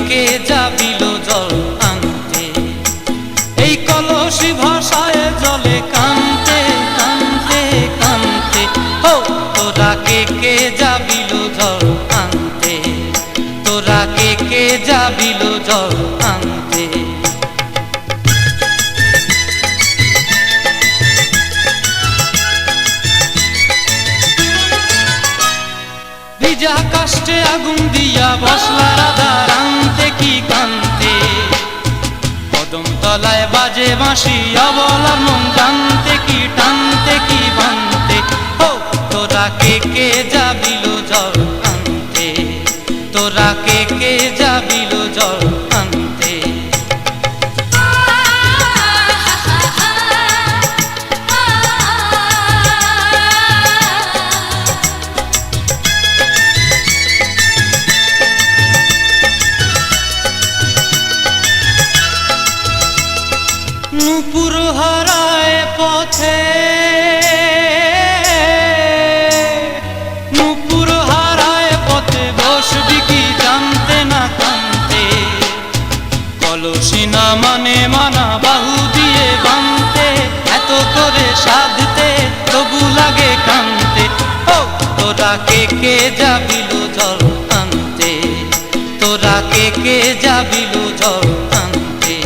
কে যাবিল জল আনতে, এই কলসি ভাষায় জলে কানতে কানতে কানতে। হো তোরা কে যাবিল জল আনতে, তোরা কে যাবিল জল আনতে। ভিজা কাষ্টে আগুন দিয়া বসলা রাধা রানতে কি কানতে, কদম তলায় বাজে বাঁশি অবলার মন জানতে কি টানতে কি বানতে। ও তোরা কে যাবিল জল আনতে, তোরা কে যাবিল জল আনতে। নূপুর হারায় পথে, নূপুর হারায় পথে বসবি কি জানতে না কানতে, কলসি না মানে মানা বাহু দিয়ে বানতে, এত করে সাধতে তবু লাগে কানতে। ও তোরা কে যাবিল জল আনতে, তোরা কে যাবিল জল আনতে।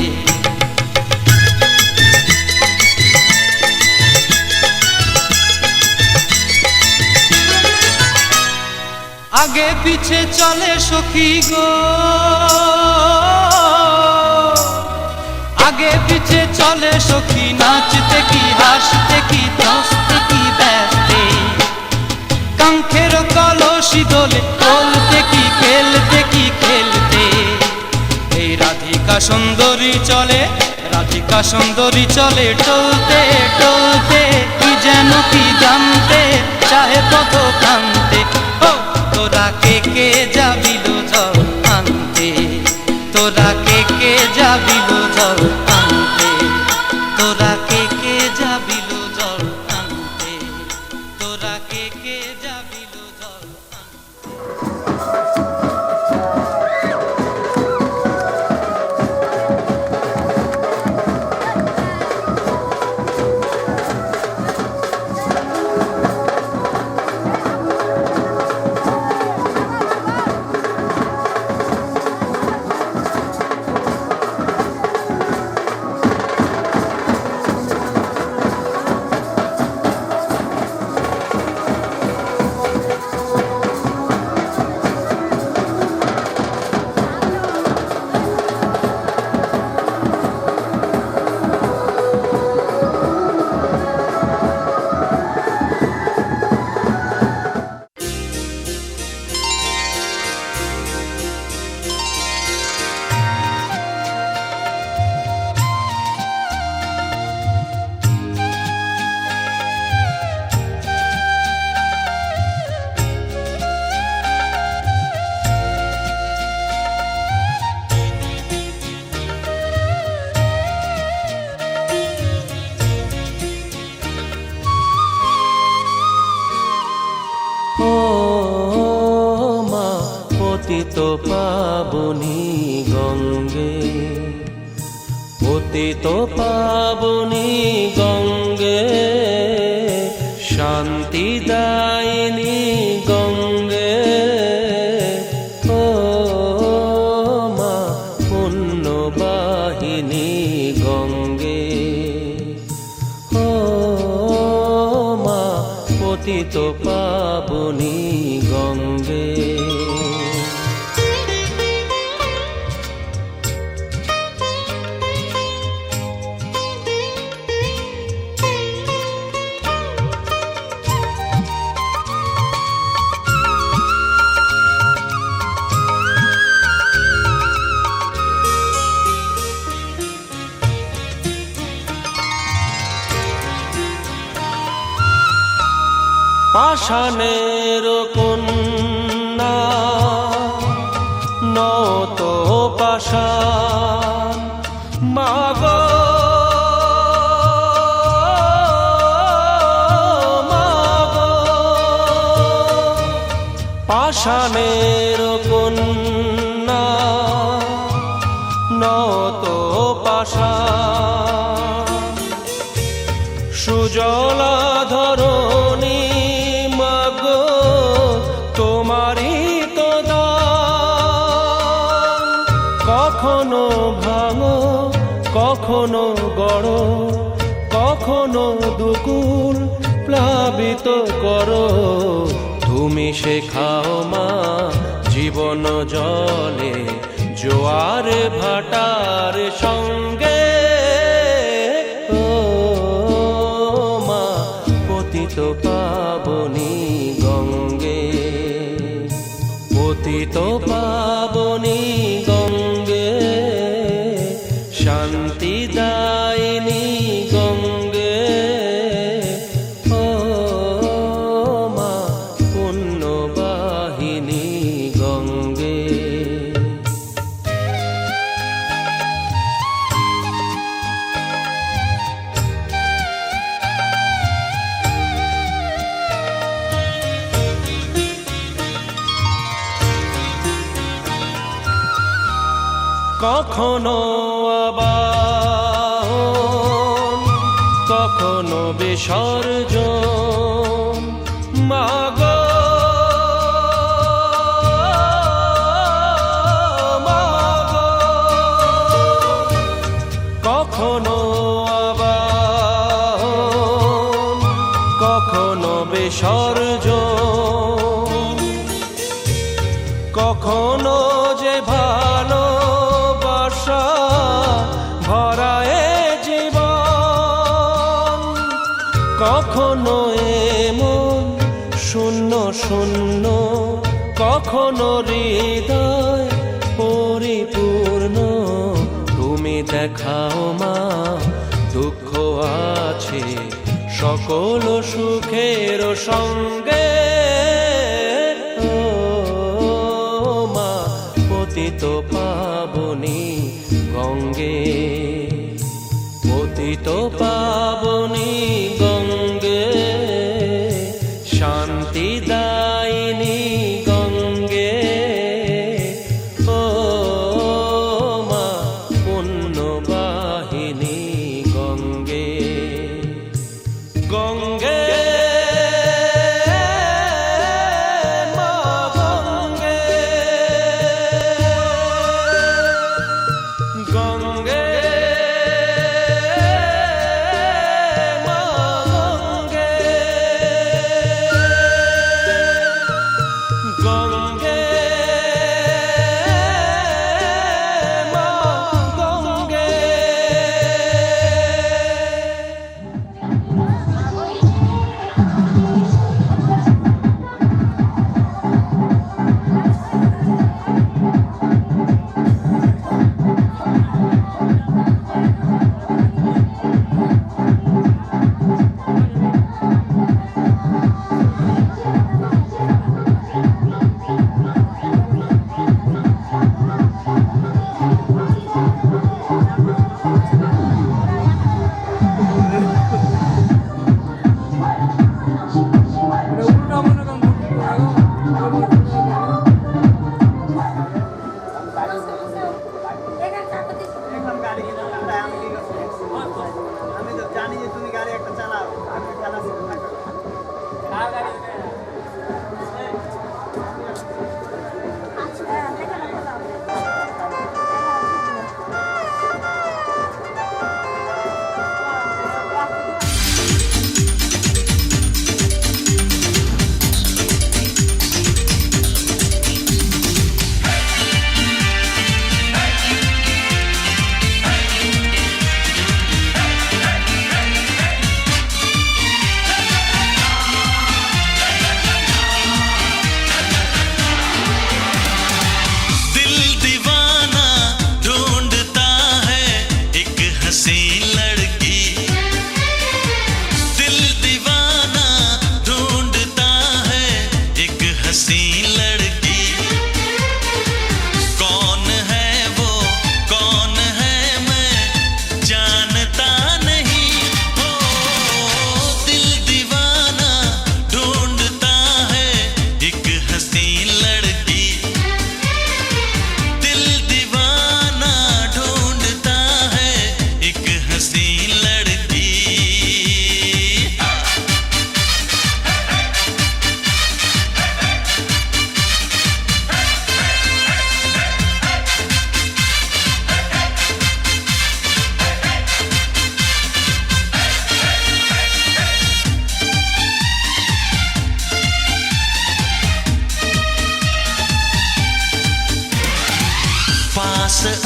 আগে পিছে চলে সখী গো, আগে পিছে চলে সখী, নাচতে কি হাসতে কি হাসতে কি ব্যস্তে, কাঙ্ক্ষের কলসি দোলে বলতে কি খেলতে কি খেলতে। এই রাধিকা সুন্দরী চলে, রাধিকা সুন্দরী চলে টলতে টলতে, কি যেন কি জানতে চাহে পথ কান্তে। ও তোরা কে যাবিল জল আনতে, তোরা কে যাবিল জল আনতে, তোরা কে যাবিল জল আনতে, তোরা কে যাবিল জল আনতে। পতিত পাবনী গঙ্গে, পতিত পাবনী গঙ্গে, শান্তিদায়িনী গঙ্গে। ও মা পুণ্যবাহিনী গঙ্গে, ও মা পতিত পাবনী গঙ্গে। পাষাণের কন্যা নত পাষাণ, মাগো মাগো, পাষাণের কন্যা নত পাশা সুজলা ধরণী মাগো তোমারই তো দান কখনো ভাঙো কখনো গড়ো কখনো দুকুল প্লাবিত করো তুমি শেখাও মা জীবন জলে জোয়ার ভাটার সঙ্গে ও মা পতিত পাবনী গঙ্গে পতিত পাবনী গঙ্গে শান্তি দায়িনী গঙ্গে ও মা পুণ্যবাহিনী গঙ্গে কখনো আবাহন কখনো বিসর্জন মাগো মাগো কখনো আবাহন কখনো বিসর্জন কখনো যে ভালো ভরায়ে জীবন কখনো এমন শূন্য শূন্য কখনো হৃদয় পরিপূর্ণ তুমি দেখাও মা দুঃখ আছে সকল সুখের সঙ্গে ও মা পতিত পাবনী গঙ্গে পতিত পাবনী গঙ্গে শান্তি দায়িনী গঙ্গে ও মা পুণ্যবাহিনী গঙ্গে গঙ্গে গঙ্গে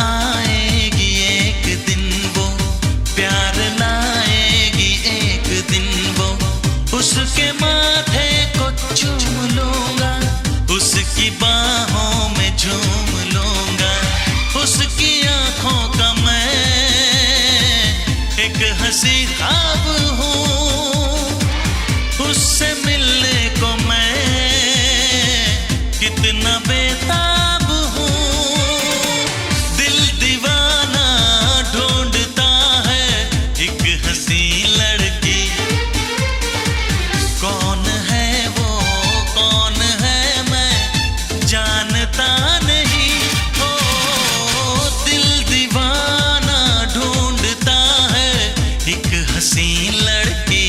आएगी एक दिन वो, प्यार लाएगी एक दिन वो। उसके माथे को चूम लूंगा, उसकी बाहों में झूम लूंगा। उसकी आंखों का मैं एक हंसी ख्वाब हूँ, उससे मिलने को मैं कितना बेताब हूँ। दिल दीवाना ढूंढता है एक हंसी लड़की। कौन है वो, कौन है मैं जानता नहीं। ओ दिल दीवाना ढूंढता है एक हंसी लड़की।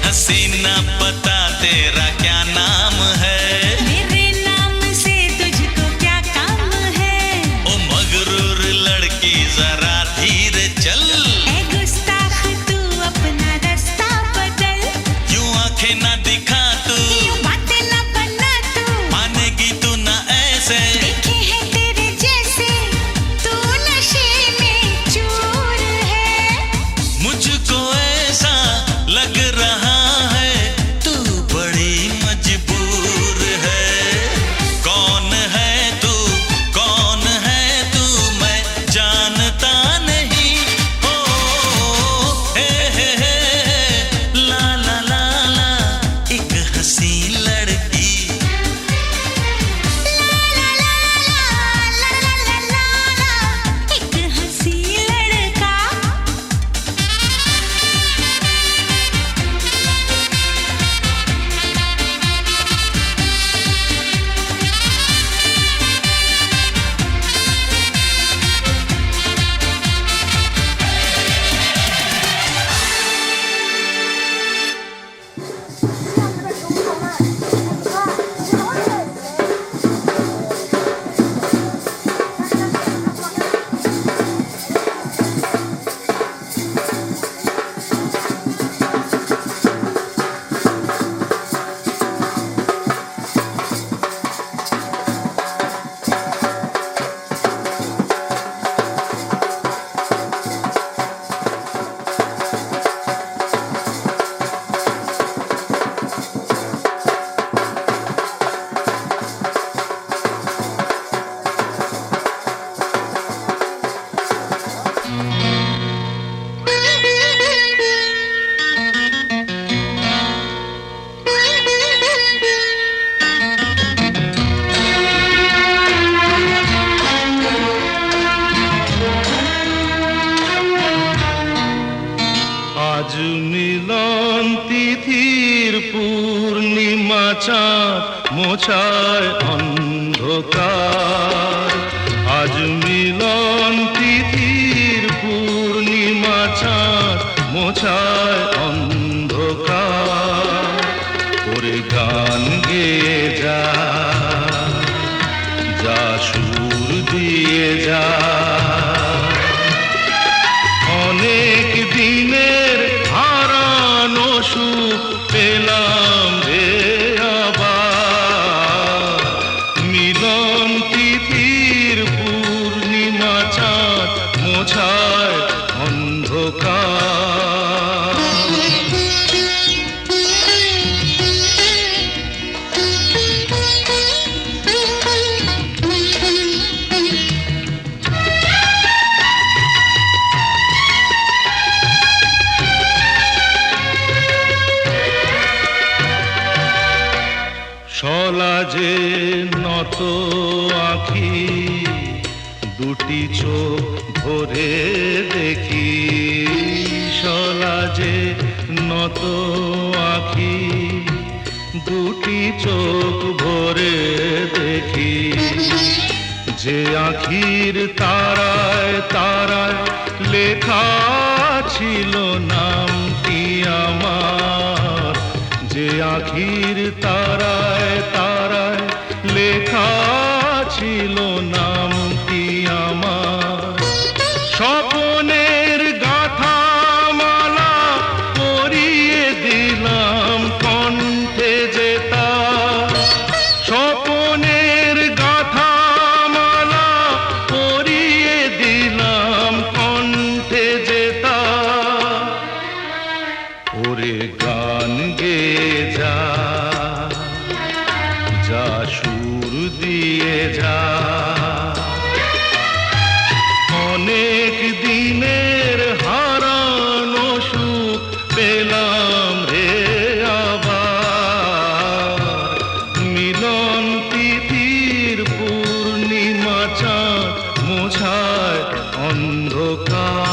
हसीना बता तेरा क्या नाम है? मेरे नाम से तुझको क्या काम है? ओ मगरूर लड़की जरा धीरे चल। ए गुस्ताख तू अपना रास्ता बदल। यूं आंखें ना दिखा तू, यूं बातें ना बना तू। मानेगी तू ना ऐसे। देखे हैं तेरे जैसे, तू नशे में चूर है। मुझको ऐसा लग रहा है तू बड़ी मजबूर है। कौन है तू, कौन है तू मैं जानता नहीं। ओ हे ला ला ला ला एक हंसी लड़की। ला ला ला ला ला ला ला एक हंसी लड़का। আজ মিলন তিথির পূর্ণিমা চাঁদ মোছায় অন্ধকার। আজ মিলন তিথির পূর্ণিমা চাঁদ মোছায় অন্ধকার। ওরে গান গেয়ে যা, যা সলাজে নত আঁখি দুটি চোখ ভরে দেখি, সলাজে নত আঁখি দুটি চোখ ভরে দেখি, যে আঁখির তারায় তারায় লেখা ছিল নামটি আমার, যে আঁখির তারায় তারায় লেখা ছিল নামটি আমার। স্বপনের গাথা মালা পরিয়ে দিলাম কণ্ঠে যেতা, স্বপনের গাথা মালা পরিয়ে দিলাম কণ্ঠে যেতা। ওরে গান গেয়ে যা, যা সুর দিয়ে যা, অনেক দিনের হারানো সুখ পেলাম রে আবার। মিলন তিথির পূর্ণিমা চাঁদ মোছায় অন্ধকার।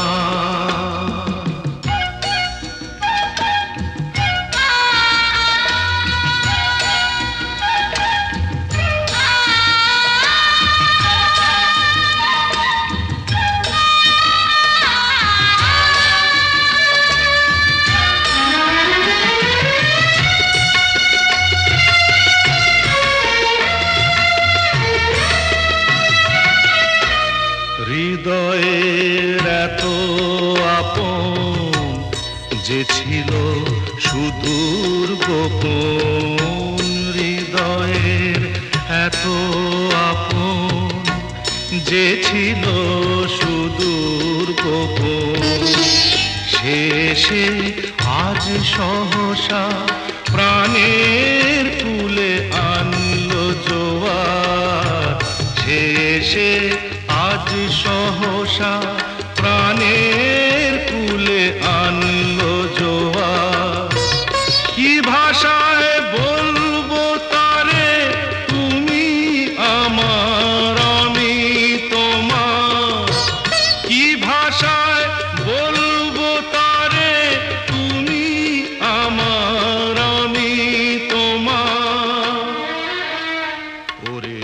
হৃদয়ের এত আপন যে ছিল সুদূর গোপন, হৃদয়ের এত আপন যে ছিল সুদূর গোপন, শেষে আজ সহসা প্রাণের কুলে আনলো জোয়ার, শেষে আজ সহসা প্রাণের কুলে আনলো জোয়ার। কি ভাষায় বলবো তারে তুমি আমার আমি তোমার, কি ভাষায় বলবো তারে তুমি আমার আমি তোমার। ওরে